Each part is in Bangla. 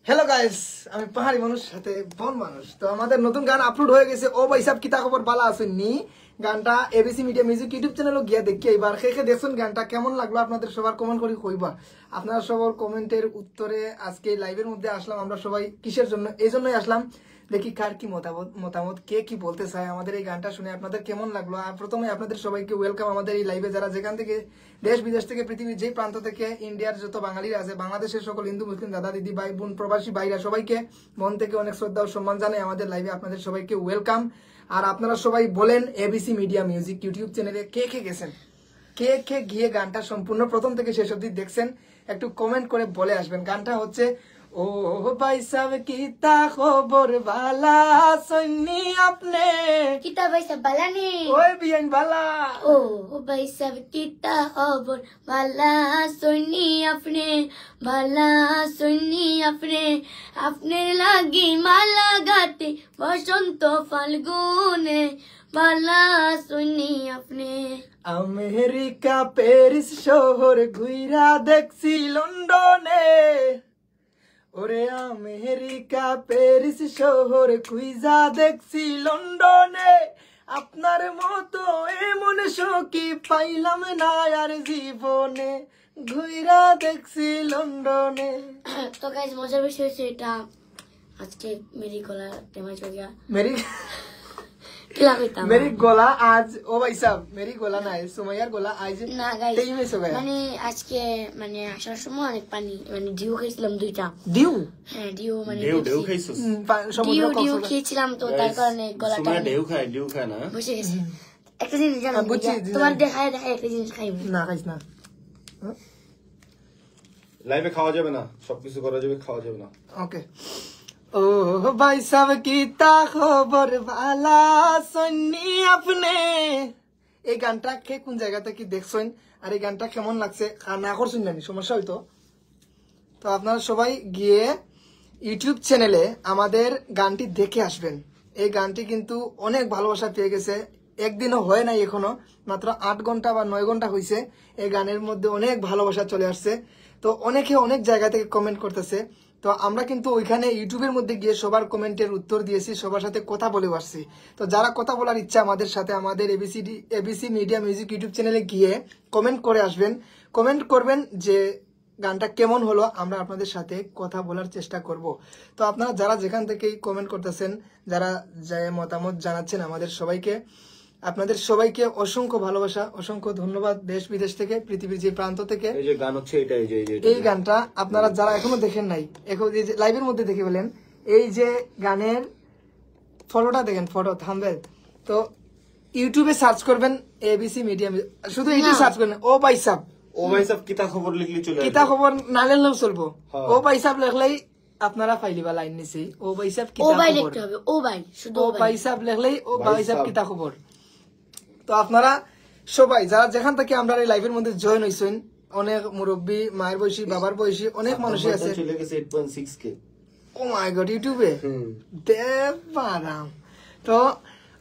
হ্যালো গাইস, আমি পাহাড়ি মানুষ সাথে বন মানুষ। তো আমাদের নতুন গান আপলোড হয়ে গেছে। ও ভাই সাহেব কিতা খবর বালা আসেননি। গানটা এবিসি মিডিয়া মিউজিক ইউটিউব চ্যানেলে গিয়ে দেখি এবার খেয়ে দেখুন গানটা কেমন লাগলো। আপনাদের সবার কমেন্ট করে কইবা। আপনারা সবার কমেন্টের উত্তরে আজকে লাইভের মধ্যে আসলাম। আমরা সবাই কিসের জন্য? এই জন্যই আসলাম, দেখি কার কি মতামত, কে কি বলতে চায় আমাদের এই গানটা শুনে আপনাদের কেমন লাগলো। আর প্রথমে আপনাদের সবাইকে ওয়েলকাম আমাদের এই লাইভে, যারা যেখান থেকে দেশ বিদেশ থেকে পৃথিবীর যে প্রান্ত থেকে ইন্ডিয়ার যত বাঙালিরা আছে, বাংলাদেশের সকল হিন্দু মুসলিম দাদা দিদি ভাই বোন প্রবাসী ভাইরা সবাইকে মন থেকে অনেক শ্রদ্ধা ও সম্মান জানাই আমাদের লাইভে। আপনাদের সবাইকে ওয়েলকাম। আর আপনারা সবাই বলেন এবিসি মিডিয়া মিউজিক ইউটিউব চ্যানেলে কে কে গেছেন, কে কে গিয়ে গানটা সম্পূর্ণ প্রথম থেকে শেষ অবধি দেখছেন, একটু কমেন্ট করে বলে আসবেন। গানটা হচ্ছে ও ভাই সাহেব কিতা খবর বালা সন্নি আপনি কিতা ভাই সাহেব বালা নে ওই বিয়ান বালা ও ভাই সাহেব কিতা খবর বালা সন্নি আপনি বালা সন্নি আপনি আপনি লাগি মালা গাতে বসন্ত ফাল্গুনে বালা সন্নি আপনি। আমেরিকা প্যারিস শহর ঘুইরা দেখছি লন্ডনে, ওরে আমেরিকা প্যারিস শহর খুইজা দেখছি লন্ডনে, আপনার মতো এমন সখী পাইলাম না আর জীবনে, ঘুইরা দেখছি লন্ডনে। তো গাইস মজার বিষয় হচ্ছে এটা আজকে মেরি গলা ড্যামেজ হয়ে গিয়া मेरी गोला आज ओ भाई साहब मेरी गोला ना है सुमैयार गोला आज না গাইস তেই মিস হয়ে গেল। মানে আজকে মানে আসার সময় অনেক পানি মানে ডিউ খাইছিলাম দুইটা। ডিউ হ্যাঁ ডিউ মানে ঢেউ খাইছস? ডিউ ডিউ খেয়েছিলাম তো তার কারণে গলাটা সুমা ঢেউ খায় না। বসে গেছে। একটা জিনিস জানো বুঝছি, তোমার দেখায় একটা জিনিস খাইব না খাইস না। লাইভে খাওয়া যাবে না, সবকিছু করা যাবে, খাওয়া যাবে না। ওকে ও ভাই সাহেব কিতা খবর বালা সন্নি আপনি। এই গানটা কে কোন জায়গা থেকে দেখছেন আর এই গানটা কেমন লাগছে না করছেন জানি সমস্যা হইতো। তো আপনারা সবাই গিয়ে ইউটিউব চ্যানেলে আমাদের গানটি দেখে আসবেন। এই গানটি কিন্তু অনেক ভালোবাসা পেয়ে গেছে, একদিনও হয় নাই এখনো, মাত্র 8 ঘন্টা বা 9 ঘন্টা হয়েছে। এই গানের মধ্যে অনেক ভালোবাসা চলে আসছে। তো অনেকে অনেক জায়গা থেকে কমেন্ট করতেছে। তো আমরা কিন্তু ওইখানে ইউটিউবের মধ্যে গিয়ে সবার কমেন্টের উত্তর দিয়েছি, সবার সাথে কথা বলে আসছি। তো যারা কথা বলার ইচ্ছা আমাদের সাথে, আমাদের এবিসি মিডিয়া মিউজিক ইউটিউব চ্যানেলে গিয়ে কমেন্ট করে আসবেন, কমেন্ট করবেন যে গানটা কেমন হলো, আমরা আপনাদের সাথে কথা বলার চেষ্টা করব। তো আপনারা যারা যেখান থেকেই কমেন্ট করতেছেন, যারা যে মতামত জানাচ্ছেন, আমাদের সবাইকে আপনাদের সবাইকে অসংখ্য ভালোবাসা, অসংখ্য ধন্যবাদ। দেশ বিদেশ থেকে পৃথিবীর যে প্রান্ত থেকে এই যে গান হচ্ছে এটা, এই গানটা আপনারা যারা এখনো দেখেন নাই, এখন এই যে লাইভের মধ্যে দেখে বলেন, এই যে গানের ফটোটা দেখেন, ফটো থাম্বনেল। তো ইউটিউবে সার্চ করবেন এবিসি মিডিয়া, শুধু ইউটিউবে সার্চ করবেন ও ভাই সাহেব, ও ভাই সাহেব কিতা খবর লিখলি চলে কিতা খবর না লেখলেও চলবো, হ্যাঁ। ও ভাই সাহেব লেখলেই আপনারা পাইলিবা লাইন নিছি। ও ভাই সাহেব ও কিতা ভাই খবর, লিখতে হবে ও ভাই শুধু ও ভাই সাহেব লেখলেই ও ভাই সাহেব কিতা খবর। তো আপনারা সবাই যারা যেখান থেকে আমরা এই লাইভের মধ্যে জয়েন হইছেন, অনেক মুরব্বী, মায়ের বয়সী, বাবার বয়সী অনেক মানুষই আছে। চলে গেছে 8.6k। ও মাই গড, ইউটিউবে দেবারাম। তো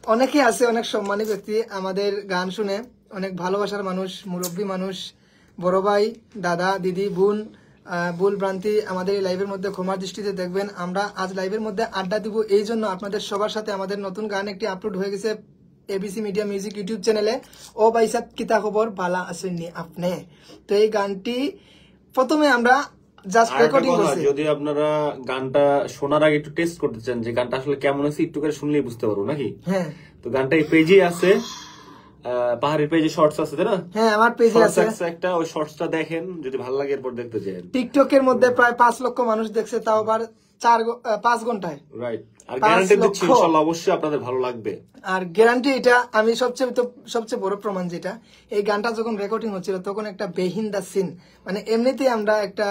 অনেকে আছে, অনেক সম্মানী ব্যক্তি আমাদের গান শুনে, অনেক ভালোবাসার মানুষ, মুরব্বী মানুষ, বড় ভাই, দাদা, দিদি, বোন, ভুল ভ্রান্তি আমাদের এই লাইভের মধ্যে ক্ষমার দৃষ্টিতে দেখবেন। আমরা আজ লাইভের মধ্যে আড্ডা দিব এই জন্য আপনাদের সবার সাথে। আমাদের নতুন গান একটি আপলোড হয়ে গেছে এবিসি মিডিয়া মিউজিক ইউটিউব চ্যানেলে, ও ভাই সাহেব কিতা খবর বালা আসেননি আপনি। তো এই গানটি প্রথমে আমরা জাস্ট রেকর্ডিং করছি। যদি আপনারা গানটা শোনার আগে একটু টেস্ট করতে চান যে গানটা আসলে কেমন আছে, একটু করে শুনলেই বুঝতে পারবো নাকি। হ্যাঁ, তো গানটা এই পেজে আছে, পাহাড়ের পেজে শর্টস আছে তাই না? হ্যাঁ আমার পেজে আছে একটা, ওই শর্টসটা দেখেন, যদি ভালো লাগে এরপর দেখতে চান। টিকটকের মধ্যে প্রায় 5 লক্ষ মানুষ দেখছে, তাও আবার 5 ঘন্টায়। রাইট, আর গ্যারান্টি দিচ্ছি ইনশাআল্লাহ অবশ্যই আপনাদের ভালো লাগবে। আর গ্যারান্টি এটা আমি সবচেয়ে বড় প্রমাণ যেটা, এই গানটা যখন রেকর্ডিং হচ্ছিল তখন একটা বেহিন্দা সিন, মানে এমনিতেই আমরা একটা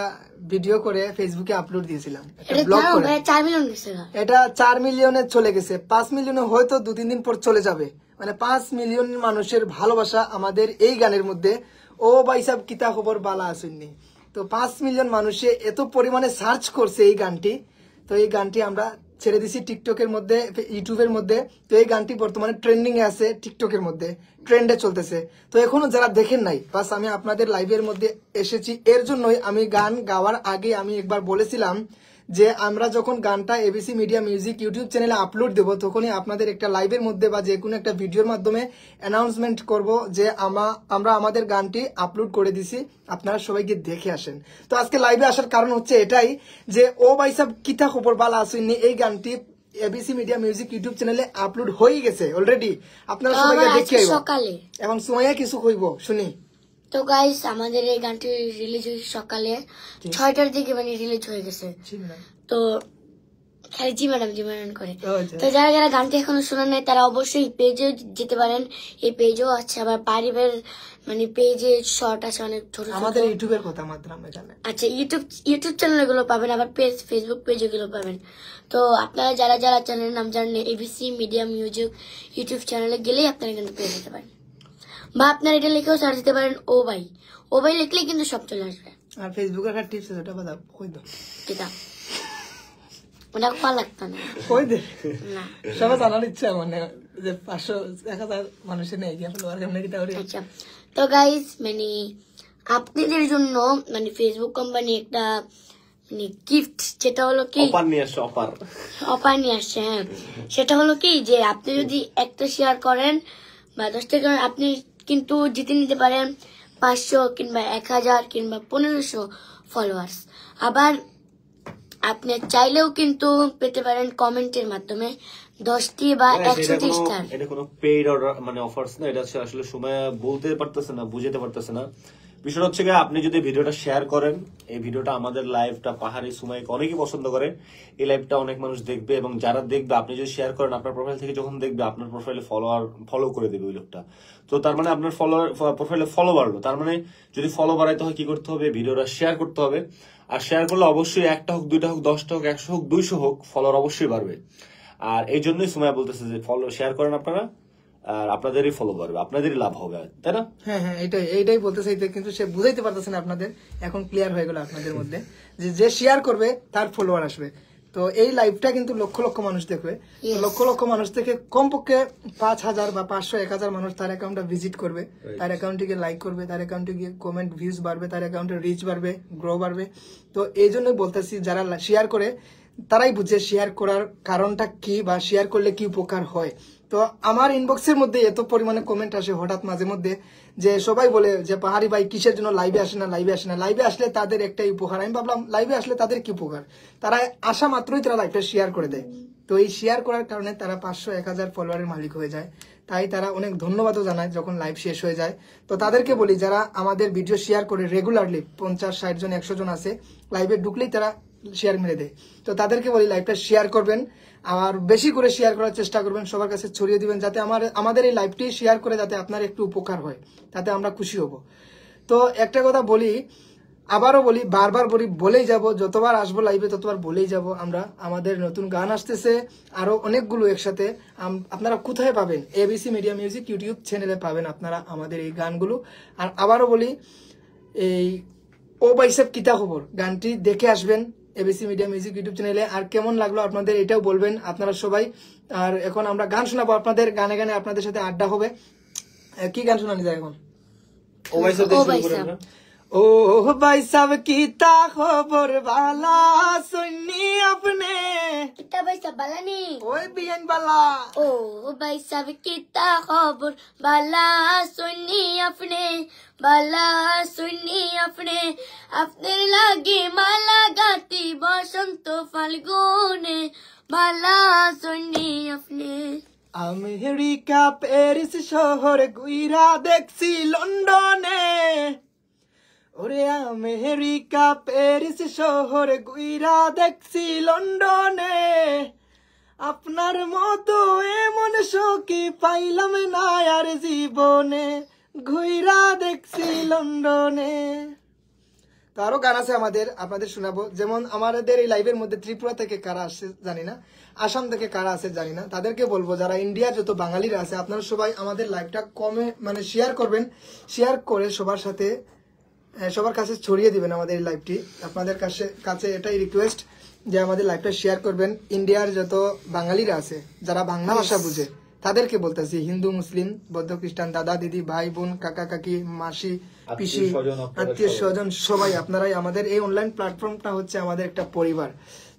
ভিডিও করে ফেসবুকে আপলোড দিয়েছিলাম, একটা ব্লগ করে। 4 মিলিয়ন গেছে এটা 4 মিলিয়নে চলে গেছে, 5 মিলিয়নে হয়তো 2-3 দিন পর চলে যাবে। মানে 5 মিলিয়ন মানুষের ভালোবাসা আমাদের এই গানের মধ্যে, ও ভাই সাহেব কিতা খবর বালা আসেননি। তো 5 মিলিয়ন মানুষে এত পরিমাণে সার্চ করছে এই গানটি। তো এই গানটি আমরা ছেড়ে দিছি টিকটকের মধ্যে, ইউটিউবের মধ্যে। তো এই গানটি বর্তমানে ট্রেন্ডিং এ আছে, টিকটকের মধ্যে ট্রেন্ডে চলতেছে। তো এখনো যারা দেখেন নাই, বাস আমি আপনাদের লাইভের মধ্যে এসেছি এর জন্যই। আমি গান গাওয়ার আগে আমি একবার বলেছিলাম যে আমরা যখন গানটা এবিসি মিডিয়া মিউজিক ইউটিউব চ্যানেলে আপলোড দেব তখনই আপনাদের একটা লাইভের মধ্যে বা যে কোনো একটা ভিডিওর মাধ্যমে অ্যানাউন্সমেন্ট করব যে আমরা আমাদের গানটি আপলোড করে দিছি, আপনারা সবাইকে দেখে আসেন। তো আজকে লাইভে আসার কারণ হচ্ছে এটাই যে ও ভাই সাহেব কিতা খবর বালা আসেননি, এই গানটি এবিসি মিডিয়া মিউজিক ইউটিউব চ্যানেলে আপলোড হয়ে গেছে অলরেডি, আপনারা সবাইকে দেখে সকালে এখন সময় কিছু কইব শুনি। তো গাইস আমাদের এই গানটি রিলিজ হয়েছে সকালে 6টার দিকে, মানে রিলিজ হয়ে গেছে। তো খালি জি ম্যাডাম করে। তো যারা যারা গানটি এখনো শোনেন নাই তারা অবশ্যই পেজে যেতে পারেন, এই পেজও আছে, আবার পারিবের মানে পেজে শর্ট আছে অনেক ছোট ছোট। আমাদের ইউটিউবের কথা মাত্র আমরা জানি। আচ্ছা ইউটিউব চ্যানেল গুলো পাবেন, আবার ফেসবুক পেজ গুলো পাবেন। তো আপনারা যারা যারা চ্যানেলের নাম জানেন এবিসি মিডিয়া মিউজিক ইউটিউব চ্যানেলে গেলেই আপনারা কিন্তু পেয়ে যেতে পারেন, বা আপনারা এটা লিখেও সার্চ দিতে পারেন ও ভাই লিখলেই কিন্তু সব চলে আসবে। আর ফেসবুকের একটা টিপস আছে, ওটা বাদা কই দাও কিতা ওটা কল লাগতো না, কই দে না সবাই জানার ইচ্ছা মানে যে 500-1000 মানুষের নেই গিয়ে ফলোয়ার কেমনে কিতা করে। আচ্ছা তো গাইস মানে আপনাদের জন্য মানে ফেসবুক কোম্পানি একটা মানে গিফট, যেটা হলো কি অফার নিয়ে আসছে। হ্যাঁ, সেটা হলো কি যে আপনি যদি একটা শেয়ার করেন বা 10টা করেন, আপনি কিন্তু জিতে নিতে পারেন 500 কিংবা 1000 কিংবা 1500 ফলোয়ার্স। আবার আপনি চাইলেও কিন্তু পেতে পারেন কমেন্টের মাধ্যমে 10টি বা 100টি স্টার। এটা কোনো পেইড অর্ডার মানে অফারস না, এটা আসলে সময় বলতে পারতেছে না, বুঝাতে পারতেছে না। বিষয়টা হচ্ছে আপনি যদি ভিডিওটা শেয়ার করেন, এই ভিডিওটা আমাদের লাইভটা পাহাড়ি সুমাইকে অনেকেই পছন্দ করে, এই লাইভটা অনেক মানুষ দেখবে, এবং যারা দেখবে আপনি যদি শেয়ার করেন আপনার প্রোফাইল থেকে যখন দেখবে আপনার প্রোফাইলে ফলো করে দেবে ওই লোকটা। তো তার মানে আপনার প্রোফাইলে ফলো বাড়লো, তার মানে যদি ফলো বাড়াইতে হয় কি করতে হবে, ভিডিওটা শেয়ার করতে হবে। আর শেয়ার করলে অবশ্যই 1টা হোক 2টা হোক 10টা হোক 100 হোক 200 হোক ফলোয়ার অবশ্যই বাড়বে। আর এই জন্যই সুমাইয়া বলতেছে যে শেয়ার করেন আপনারা, আর আপনাদেরই ফলো বাড়বে, আপনাদেরই লাভ হবে, তাই না? হ্যাঁ এইটাই বলতে চাইতে, কিন্তু সে বুঝাইতে পারতেছে না আপনাদের। এখন ক্লিয়ার হয়ে গেল আপনাদের মধ্যে যে শেয়ার করবে তার ফলোয়ার আসবে। তো এই লাইভটা কিন্তু লক্ষ লক্ষ মানুষ দেখবে, লক্ষ লক্ষ মানুষ থেকে কমপক্ষে 5000 বা 500-1000 মানুষ তার অ্যাকাউন্টটা ভিজিট করবে, তার অ্যাকাউন্টে গিয়ে লাইক করবে, তার অ্যাকাউন্টে গিয়ে কমেন্ট ভিউজ বাড়বে, তার অ্যাকাউন্টে রিচ বাড়বে, গ্রো বাড়বে। তো এই জন্যই বলতেছি যারা শেয়ার করে তারাই বুঝে শেয়ার করার কারণটা কি বা শেয়ার করলে কি উপকার হয়। তো আমার ইনবক্সের মধ্যে এত পরিমাণে কমেন্ট আসে হঠাৎ মাঝে মধ্যে, যে সবাই বলে যে পাহাড়ি ভাই কিসের জন্য লাইভে আসে না। লাইভে আসলে তাদের একটাই উপকার। আমি ভাবলাম লাইভে আসলে তাদের কি উপকার, তারা আসা মাত্রই তারা লাইভটা শেয়ার করে দেয়। তো এই শেয়ার করার কারণে তারা 500-1000 ফলোয়ারের মালিক হয়ে যায়, তাই তারা অনেক ধন্যবাদও জানায় যখন লাইভ শেষ হয়ে যায়। তো তাদেরকে বলি যারা আমাদের ভিডিও শেয়ার করে রেগুলারলি 50-60 জন 100 জন আছে, লাইভে ঢুকলেই তারা শেয়ার মেরে দেয়। তো তাদেরকে বলি লাইভটা শেয়ার করবেন, আর বেশি করে শেয়ার করার চেষ্টা করবেন, সবার কাছে ছড়িয়ে দিবেন, যাতে আমাদের এই লাইভটি শেয়ার করে যাতে আপনার একটু উপকার হয়, তাতে আমরা খুশি হব। তো একটা কথা বলি, আবারও বলি, বারবার বলেই যাব, যতবার আসবো লাইভে ততবার বলেই যাব, আমরা আমাদের নতুন গান আসতেছে আরো অনেকগুলো একসাথে। আপনারা কোথায় পাবেন? এবিসি মিডিয়া মিউজিক ইউটিউব চ্যানেলে পাবেন আপনারা আমাদের এই গানগুলো। আর আবারও বলি, এই ও ভাই সাহেব কিতা খবর গানটি দেখে আসবেন এবিসি মিডিয়া মিউজিক ইউটিউব চ্যানেলে। আর কেমন লাগলো আপনাদের এটাও বলবেন আপনারা সবাই। আর এখন আমরা গান শোনাবো আপনাদের, গানে গানে আপনাদের সাথে আড্ডা হবে। কি গান শোনানি যায় এখন? ও ভাই সাহেব ओ भाई साहब कीता खबर वाला सुननी अपने किता भाई साहब बालानी ओए बियन वाला ओ भाई साहब किता खबर वाला सुननी अपने अपने लागे माला गाती बसंत फाल्गुने बाला सुननी अपने। আমেরিকা প্যারিস শহর গুইরা দেখছি লন্ডনে, ওরে আমেরিকা প্যারিস শহর গুইরা দেখছি লন্ডনে, আপনার মতো এমন সখী পাইলাম না আর জীবনে, ঘুইরা দেখছি লন্ডনে। তো আরো গান আছে আমাদের, আপনাদের শোনাবো। যেমন আমাদের এই লাইভের মধ্যে ত্রিপুরা থেকে কারা আসছে জানি না, আসাম থেকে কারা আছে জানি না, তাদেরকে বলবো যারা ইন্ডিয়ার যত বাঙালিরা আছে আপনারা সবাই আমাদের লাইভটা মানে শেয়ার করবেন, শেয়ার করে সবার কাছে ছড়িয়ে দিবেন আমাদের এই লাইভটি। আপনাদের কাছে এটাই রিকোয়েস্ট যে আমাদের লাইভটা শেয়ার করবেন। ইন্ডিয়ার যত বাঙালিরা আছে যারা বাংলা ভাষা বুঝে তাদেরকে বলতেছি, হিন্দু মুসলিম বৌদ্ধ খ্রিস্টান, দাদা দিদি ভাই বোন কাকা কাকি মাসি পিসি আত্মীয় স্বজন সবাই আপনারাই আমাদের এই অনলাইন প্ল্যাটফর্মটা হচ্ছে আমাদের একটা পরিবার।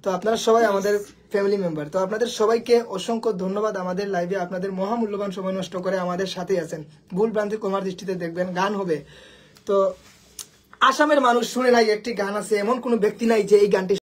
তো আপনারা সবাই আমাদের ফ্যামিলি মেম্বার। তো আপনাদের সবাইকে অসংখ্য ধন্যবাদ আমাদের লাইভে আপনাদের মহামূল্যবান সময় নষ্ট করে আমাদের সাথে আছেন। ভুল ভ্রান্তি কমার দৃষ্টিতে দেখবেন, গান হবে। তো আসামের মানুষ শুনে নাই একটি গান আছে, এমন কোনো ব্যক্তি নাই যে এই গানটি